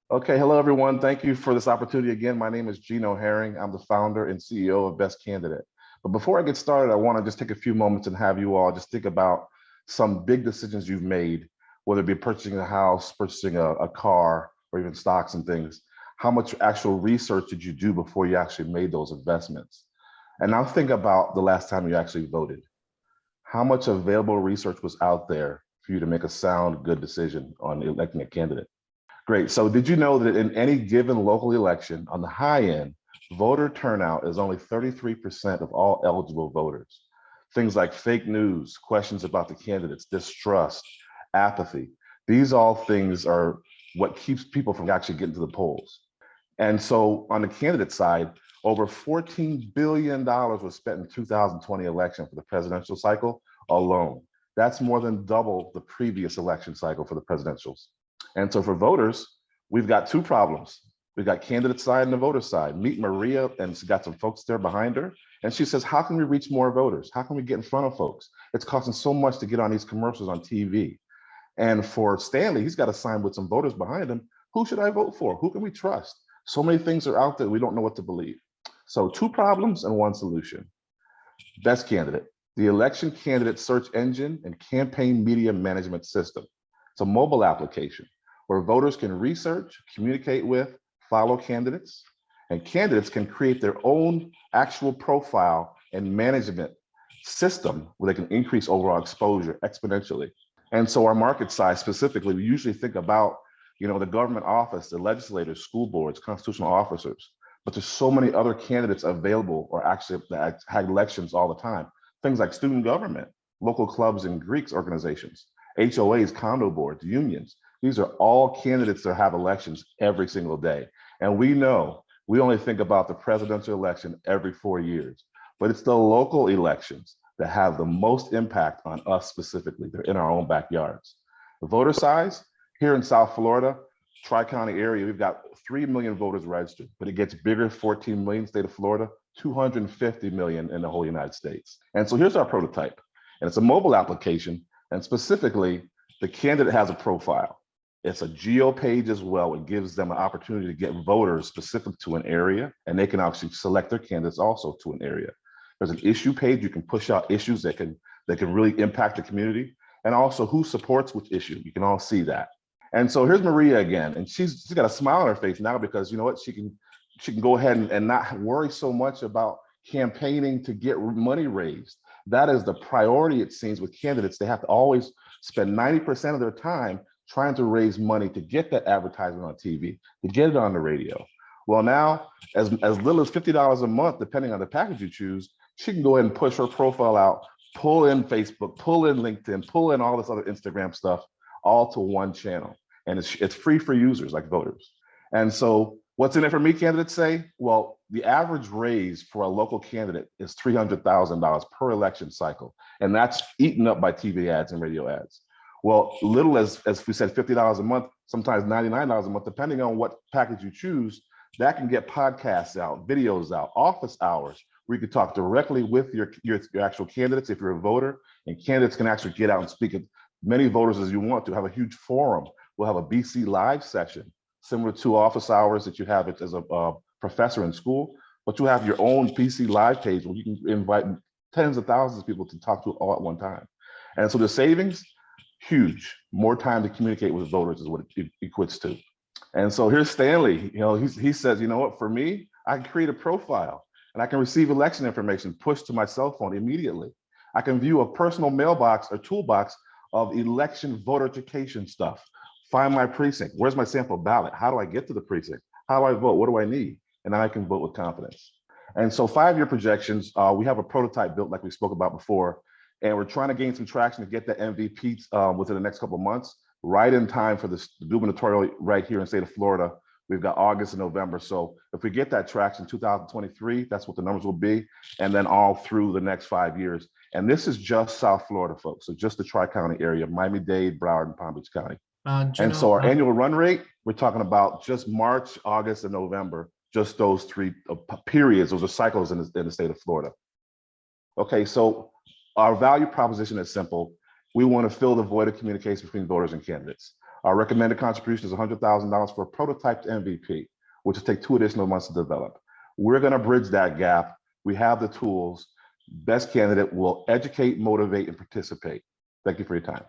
Okay, hello everyone. Thank you for this opportunity again. My name is Gino Herring. I'm the founder and CEO of Best Candidate. But before I get started, I want to just take a few moments and have you all just think about some big decisions you've made, whether it be purchasing a house, purchasing a car, or even stocks and things. How much actual research did you do before you actually made those investments? And now think about the last time you actually voted. How much available research was out there for you to make a sound, good decision on electing a candidate? Great. So did you know that in any given local election, on the high end, voter turnout is only 33% of all eligible voters? Things like fake news, questions about the candidates, distrust, apathy, these all things are what keeps people from actually getting to the polls. And so on the candidate side, over $14 billion was spent in the 2020 election for the presidential cycle alone. That's more than double the previous election cycle for the presidentials. And so for voters, we've got two problems. We've got candidate side and the voter side. Meet Maria, and she's got some folks there behind her. And she says, how can we reach more voters? How can we get in front of folks? It's costing so much to get on these commercials on TV. And for Stanley, he's got to sign with some voters behind him. Who should I vote for? Who can we trust? So many things are out there, we don't know what to believe. So two problems and one solution. Best Candidate, the election candidate search engine and campaign media management system. It's a mobile application where voters can research, communicate with, follow candidates, and candidates can create their own actual profile and management system where they can increase overall exposure exponentially. And so our market size specifically, we usually think about, the government office, the legislators, school boards, constitutional officers, but there's so many other candidates available or actually that had elections all the time. Things like student government, local clubs and Greeks organizations, HOAs, condo boards, unions. These are all candidates that have elections every single day. And we know we only think about the presidential election every 4 years, but it's the local elections that have the most impact on us specifically. They're in our own backyards. The voter size here in South Florida, Tri-County area, we've got 3 million voters registered, but it gets bigger, 14 million state of Florida, 250 million in the whole United States. And so here's our prototype. And it's a mobile application. And specifically, the candidate has a profile. It's a geo page as well. It gives them an opportunity to get voters specific to an area, and they can actually select their candidates also to an area. There's an issue page. You can push out issues that can really impact the community, and also who supports which issue. You can all see that. And so here's Maria again, and she's got a smile on her face now because you know what? She can go ahead and not worry so much about campaigning to get money raised. That is the priority, it seems, with candidates. They have to always spend 90% of their time trying to raise money to get that advertisement on TV, to get it on the radio. Well, now, as little as $50 a month, depending on the package you choose, she can go ahead and push her profile out, pull in Facebook, pull in LinkedIn, pull in all this other Instagram stuff, all to one channel. And it's free for users like voters. And so what's in it for me, candidates say? Well, the average raise for a local candidate is $300,000 per election cycle. And that's eaten up by TV ads and radio ads. Well, little as we said, $50 a month, sometimes $99 a month, depending on what package you choose, that can get podcasts out, videos out, office hours, where you can talk directly with your actual candidates if you're a voter, and candidates can actually get out and speak at many voters as you want to, have a huge forum. We'll have a BC Live session, similar to office hours that you have as a professor in school, but you have your own BC Live page where you can invite tens of thousands of people to talk to all at one time. And so the savings, huge. More time to communicate with voters is what it equates to. And so here's Stanley. He says, you know what, for me, I can create a profile and I can receive election information pushed to my cell phone immediately. I can view a personal mailbox or toolbox of election voter education stuff. Find my precinct. Where's my sample ballot? How do I get to the precinct? How do I vote? What do I need? And I can vote with confidence. And so 5-year projections, we have a prototype built like we spoke about before, and we're trying to gain some traction to get the MVP within the next couple of months, right in time for this gubernatorial right here in the state of Florida. We've got August and November. So if we get that traction in 2023, that's what the numbers will be. And then all through the next 5 years. And this is just South Florida, folks. So just the Tri-County area, Miami-Dade, Broward, and Palm Beach County. And so our annual run rate, we're talking about just March, August, and November, just those three periods, those are cycles in the state of Florida. Okay, so our value proposition is simple. We want to fill the void of communication between voters and candidates. Our recommended contribution is $100,000 for a prototype to MVP, which will take 2 additional months to develop. We're going to bridge that gap. We have the tools. Best Candidate will educate, motivate, and participate. Thank you for your time.